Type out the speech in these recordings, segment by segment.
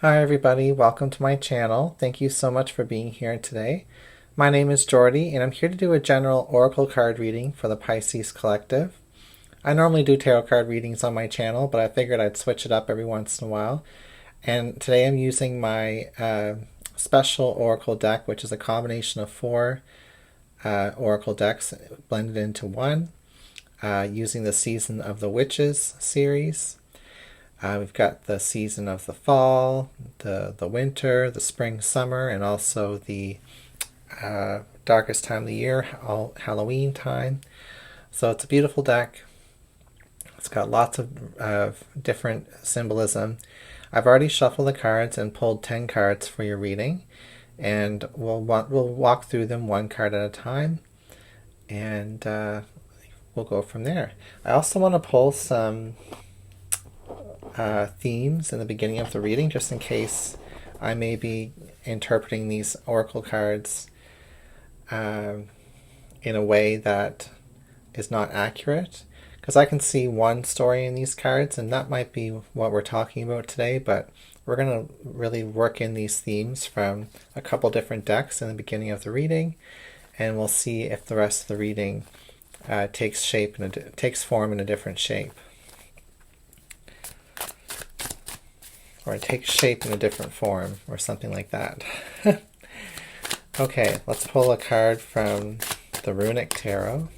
Hi everybody, welcome to my channel. Thank you so much for being here today. My name is Jordy and I'm here to do a general oracle card reading for the Pisces Collective. I normally do tarot card readings on my channel, but I figured I'd switch it up every once in a while. And today I'm using my special oracle deck, which is a combination of four oracle decks blended into one, using the Season of the Witches series. We've got the season of the fall, the winter, the spring, summer, and also the darkest time of the year, Halloween time. So it's a beautiful deck. It's got lots of different symbolism. I've already shuffled the cards and pulled 10 cards for your reading, and we'll walk through them one card at a time, and we'll go from there. I also want to pull some themes in the beginning of the reading, just in case I may be interpreting these oracle cards in a way that is not accurate, because I can see one story in these cards and that might be what we're talking about today, but we're going to really work in these themes from a couple different decks in the beginning of the reading, and we'll see if the rest of the reading takes form in a different shape. Or it takes shape in a different form, or something like that. Okay, let's pull a card from the Runic Tarot.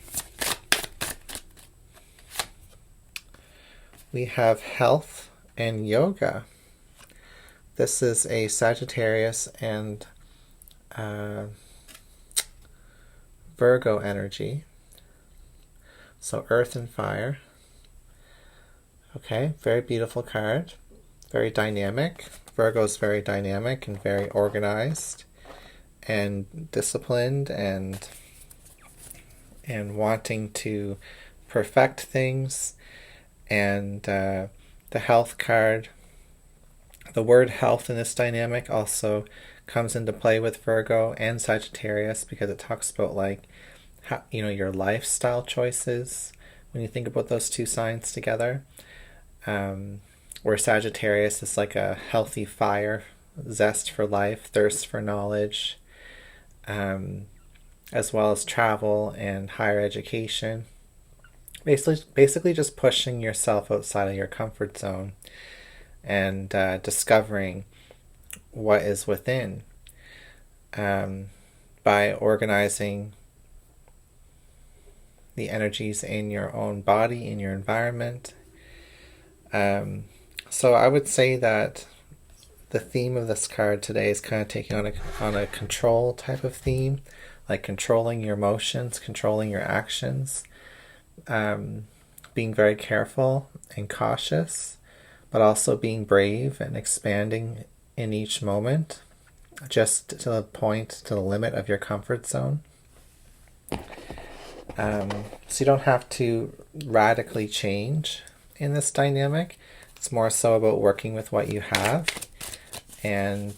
We have Health and Yoga. This is a Sagittarius and Virgo energy. So Earth and Fire. Okay, very beautiful card. Very dynamic. Virgo is very dynamic and very organized and disciplined and wanting to perfect things. And the health card, the word health in this dynamic also comes into play with Virgo and Sagittarius, because it talks about your lifestyle choices when you think about those two signs together. Where Sagittarius is like a healthy fire, zest for life, thirst for knowledge, as well as travel and higher education. Basically just pushing yourself outside of your comfort zone and discovering what is within by organizing the energies in your own body, in your environment. So I would say that the theme of this card today is kind of taking on a control type of theme, like controlling your emotions, controlling your actions, being very careful and cautious, but also being brave and expanding in each moment, just to the point, to the limit of your comfort zone. So you don't have to radically change in this dynamic. It's more so about working with what you have and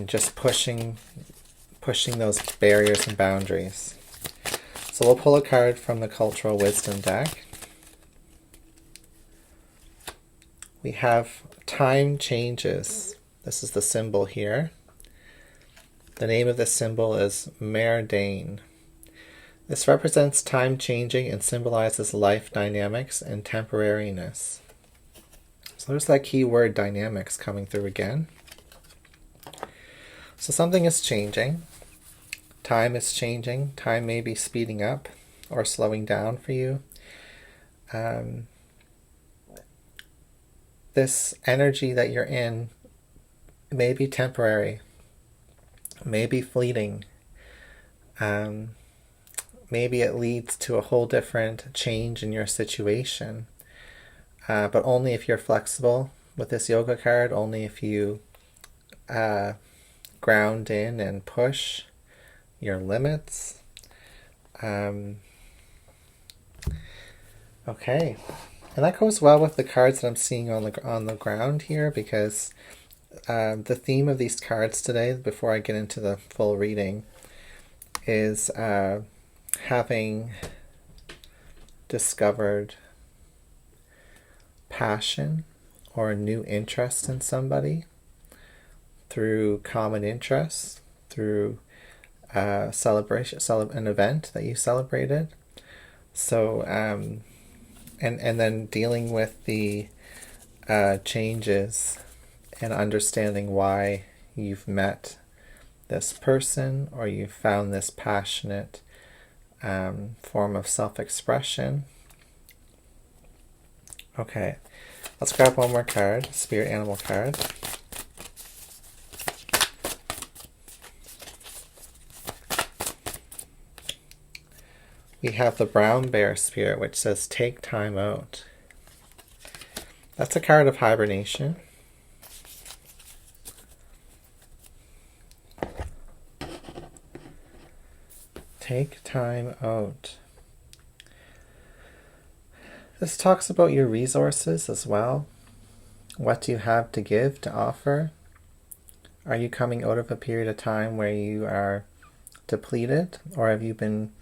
just pushing those barriers and boundaries. So we'll pull a card from the Cultural Wisdom deck. We have Time Changes. This is the symbol here. The name of this symbol is Merdane. This represents time changing and symbolizes life dynamics and temporariness. So there's that key word dynamics coming through again. So something is changing. Time is changing. Time may be speeding up or slowing down for you. This energy that you're in may be temporary, may be fleeting. Maybe it leads to a whole different change in your situation. But only if you're flexible with this yoga card, only if you ground in and push your limits. Okay. And that goes well with the cards that I'm seeing on the ground here, because the theme of these cards today, before I get into the full reading, is having discovered passion or new interest in somebody through common interests, through celebration, an event that you celebrated. So, and then dealing with the changes and understanding why you've met this person or you've found this passionate form of self-expression. Okay, let's grab one more card, spirit animal card. We have the brown bear spirit, which says take time out. That's a card of hibernation. Take time out. This talks about your resources as well. What do you have to give, to offer? Are you coming out of a period of time where you are depleted? Or have you been,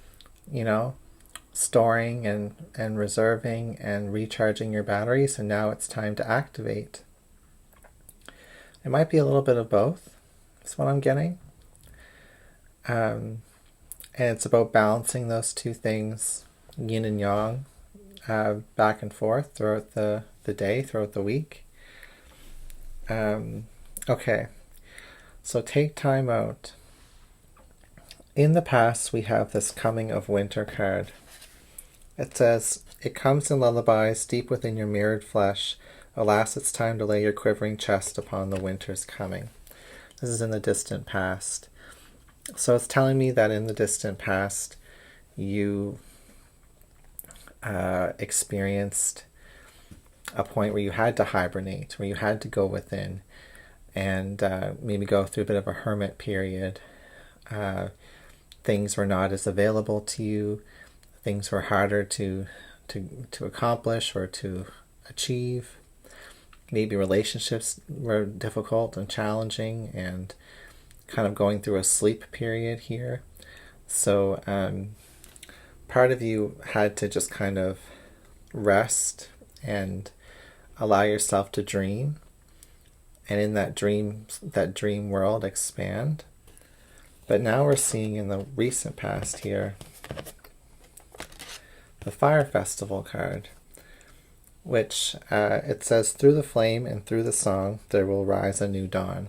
storing and reserving and recharging your batteries, and now it's time to activate? It might be a little bit of both. That's what I'm getting. And it's about balancing those two things, yin and yang, back and forth throughout the day, throughout the week. Okay, so take time out. In the past, we have this coming of winter card. It says, it comes in lullabies deep within your mirrored flesh. Alas, it's time to lay your quivering chest upon the winter's coming. This is in the distant past. So it's telling me that in the distant past, you experienced a point where you had to hibernate, where you had to go within and maybe go through a bit of a hermit period. Things were not as available to you. Things were harder to accomplish or to achieve. Maybe relationships were difficult and challenging and kind of going through a sleep period here. So part of you had to just kind of rest and allow yourself to dream, and in that dream world expand. But now we're seeing in the recent past here the Fire Festival card, which it says, through the flame and through the song there will rise a new dawn.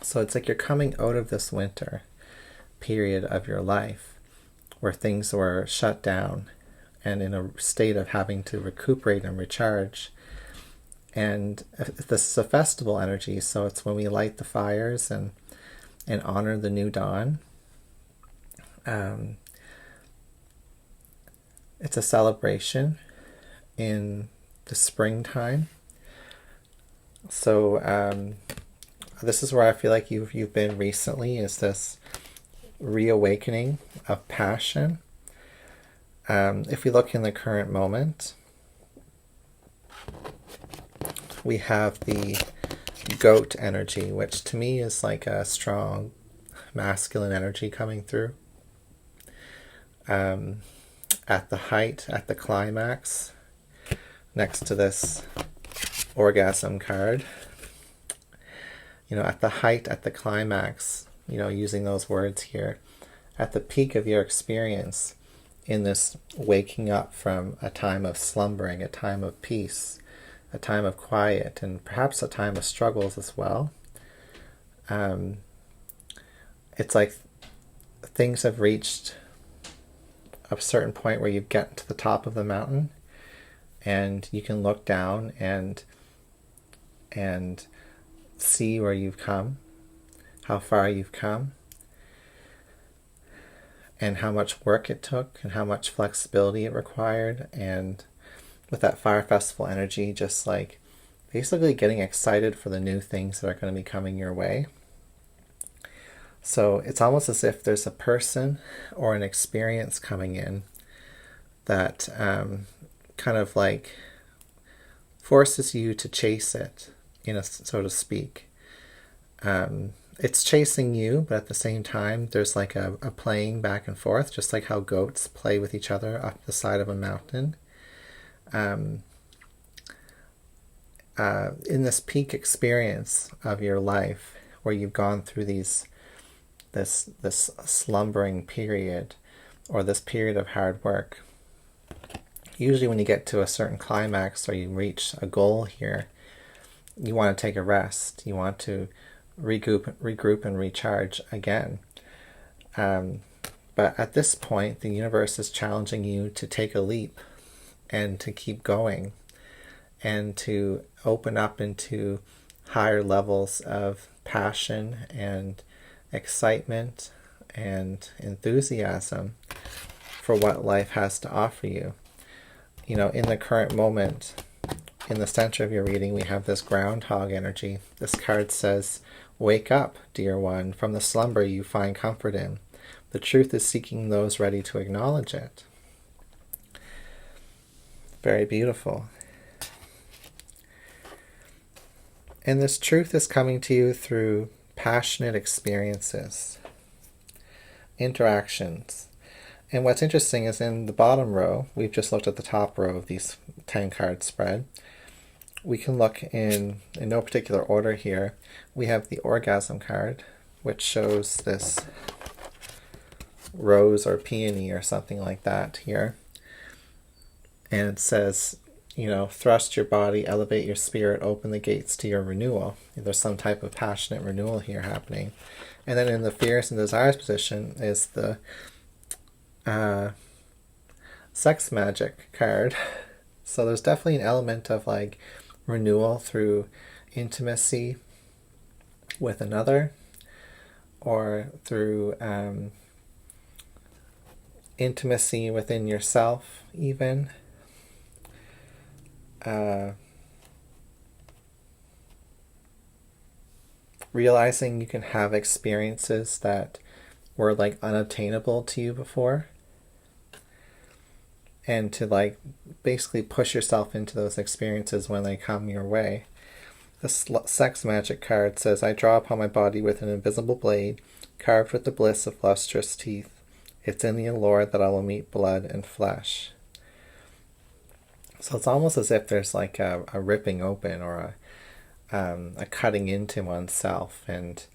So it's like you're coming out of this winter period of your life where things were shut down and in a state of having to recuperate and recharge. And this is a festival energy, so it's when we light the fires and honor the new dawn. It's a celebration in the springtime. So this is where I feel like you've been recently, is this reawakening of passion. If we look in the current moment, we have the goat energy, which to me is like a strong masculine energy coming through. At the height, at the climax, next to this orgasm card, at the height, at the climax, using those words here, at the peak of your experience in this waking up from a time of slumbering, a time of peace, a time of quiet, and perhaps a time of struggles as well. It's like things have reached a certain point where you get to the top of the mountain and you can look down and see where you've come, how far you've come, and how much work it took and how much flexibility it required. And with that Fire Festival energy, just like basically getting excited for the new things that are going to be coming your way. So it's almost as if there's a person or an experience coming in that kind of like forces you to chase it, so to speak. It's chasing you, but at the same time, there's like a playing back and forth, just like how goats play with each other up the side of a mountain. in this peak experience of your life where you've gone through this slumbering period, or this period of hard work. Usually when you get to a certain climax or you reach a goal here, you want to take a rest. You want to regroup and recharge again. But at this point, the universe is challenging you to take a leap and to keep going and to open up into higher levels of passion and excitement and enthusiasm for what life has to offer you. You know, in the current moment, in the center of your reading, we have this groundhog energy. This card says, "Wake up, dear one, from the slumber you find comfort in. The truth is seeking those ready to acknowledge it." Very beautiful. And this truth is coming to you through passionate experiences, interactions. And what's interesting is in the bottom row, we've just looked at the top row of these 10 card spread. We can look in no particular order here. We have the orgasm card, which shows this rose or peony or something like that here. And it says, you know, thrust your body, elevate your spirit, open the gates to your renewal. There's some type of passionate renewal here happening. And then in the fears and desires position is the sex magic card. So there's definitely an element of like renewal through intimacy with another, or through intimacy within yourself even. Realizing you can have experiences that were like unobtainable to you before, and to like basically push yourself into those experiences when they come your way. The sex magic card says, "I draw upon my body with an invisible blade, carved with the bliss of lustrous teeth. It's in the allure that I will meet blood and flesh." So it's almost as if there's like a ripping open, or a cutting into oneself, and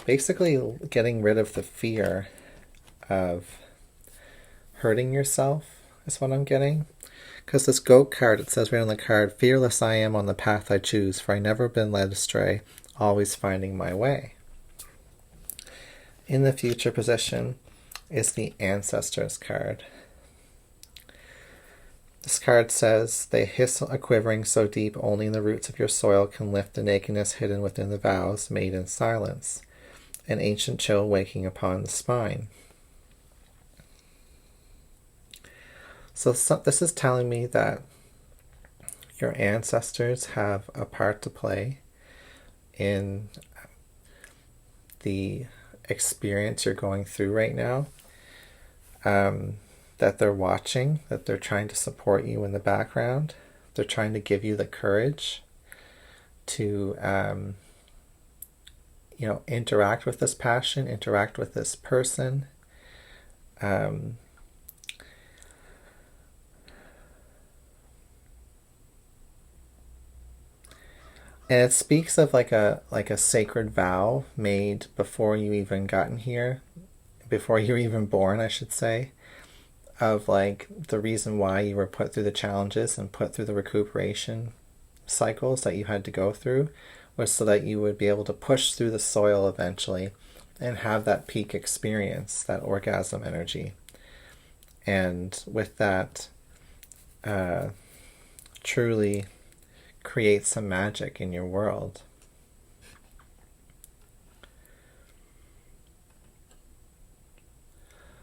basically getting rid of the fear of hurting yourself is what I'm getting. Because this goat card, it says right on the card, "Fearless I am on the path I choose, for I never been led astray, always finding my way." In the future position is the Ancestors card. This card says, "They hiss a quivering so deep only in the roots of your soil can lift the nakedness hidden within the vows made in silence, an ancient chill waking upon the spine." So this is telling me that your ancestors have a part to play in the experience you're going through right now. That they're watching, that they're trying to support you in the background. They're trying to give you the courage to, interact with this passion, interact with this person. And it speaks of like a sacred vow made before you even gotten here, before you were even born, I should say, of like the reason why you were put through the challenges and put through the recuperation cycles that you had to go through, was so that you would be able to push through the soil eventually and have that peak experience, that orgasm energy. And with that, truly create some magic in your world.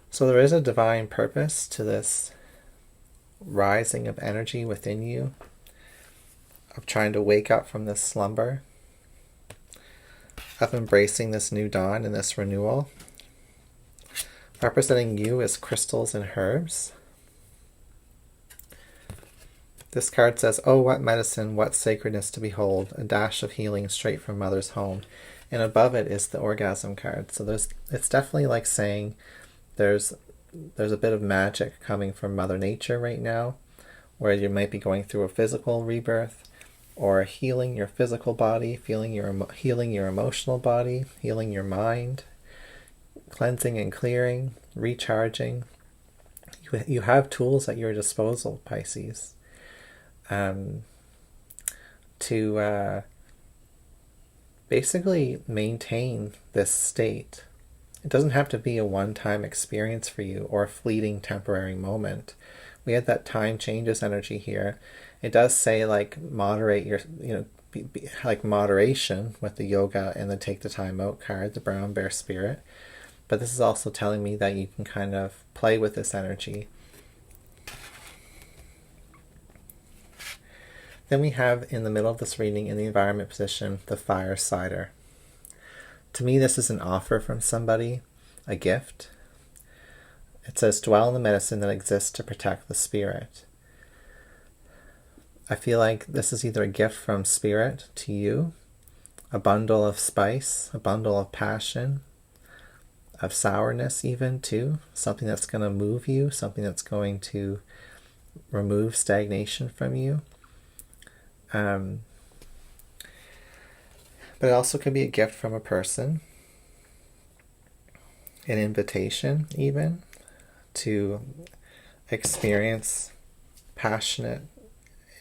So there is a divine purpose to this rising of energy within you, of trying to wake up from this slumber, of embracing this new dawn and this renewal. Representing you as crystals and herbs. This card says, "Oh, what medicine, what sacredness to behold, a dash of healing straight from mother's home." And above it is the orgasm card. So it's definitely like saying there's a bit of magic coming from Mother Nature right now, where you might be going through a physical rebirth, or healing your physical body, healing your emotional body, healing your mind, cleansing and clearing, recharging. You have tools at your disposal, Pisces, to basically maintain this state. It doesn't have to be a one-time experience for you or a fleeting temporary moment. We had that time changes energy here. It does say like moderate your, like moderation with the yoga and the take the time out card, the brown bear spirit. But this is also telling me that you can kind of play with this energy. Then we have in the middle of this reading in the environment position, the fire cider. To me, this is an offer from somebody, a gift. It says, dwell in the medicine that exists to protect the spirit. I feel like this is either a gift from spirit to you, a bundle of spice, a bundle of passion, of sourness even too, something that's going to move you, something that's going to remove stagnation from you. But it also can be a gift from a person, an invitation even, to experience passionate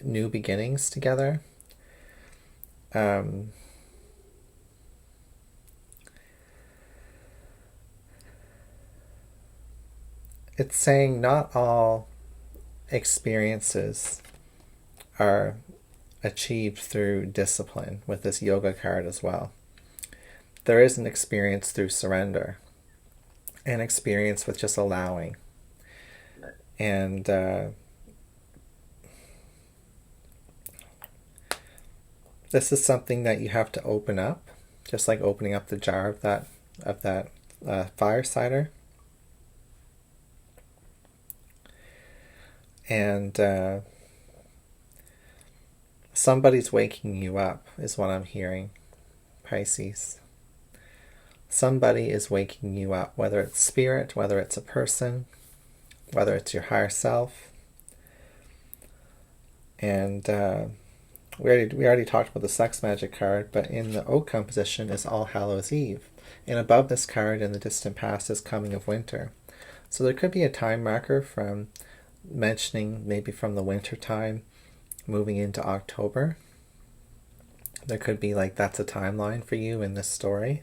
new beginnings together. It's saying not all experiences are achieved through discipline with this yoga card as well. There is an experience through surrender, an experience with just allowing. And this is something that you have to open up, just like opening up the jar of that fire cider. And somebody's waking you up is what I'm hearing, Pisces. Somebody is waking you up, whether it's spirit, whether it's a person, whether it's your higher self. And we already talked about the sex magic card, but in the outcome position is All Hallows Eve. And above this card in the distant past is Coming of Winter. So there could be a time marker from mentioning maybe from the winter time moving into October. There could be like that's a timeline for you in this story.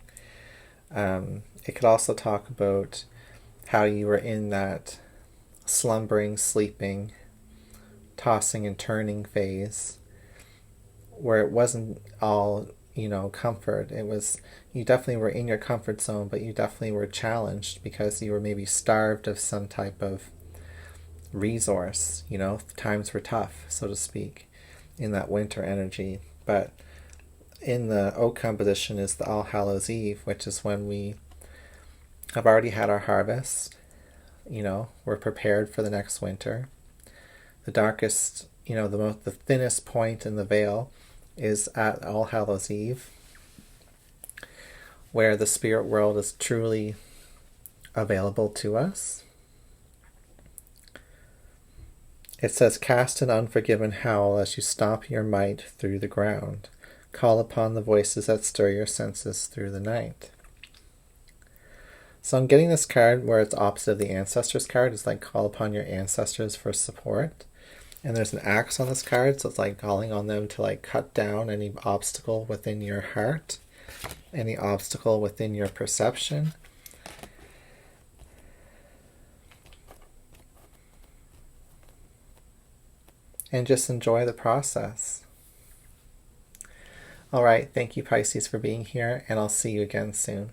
It could also talk about how you were in that slumbering, sleeping, tossing and turning phase where it wasn't all, comfort. It was, you definitely were in your comfort zone, but you definitely were challenged because you were maybe starved of some type of resource. Times were tough, so to speak, in that winter energy. But in the outcome position is the All Hallows Eve, which is when we have already had our harvest. We're prepared for the next winter. The darkest, the thinnest point in the veil is at All Hallows Eve, where the spirit world is truly available to us. It says, cast an unforgiven howl as you stomp your might through the ground. Call upon the voices that stir your senses through the night. So I'm getting this card where it's opposite of the Ancestors card. It's like call upon your ancestors for support. And there's an axe on this card, so it's like calling on them to like cut down any obstacle within your heart, any obstacle within your perception. And just enjoy the process. All right, thank you, Pisces, for being here, and I'll see you again soon.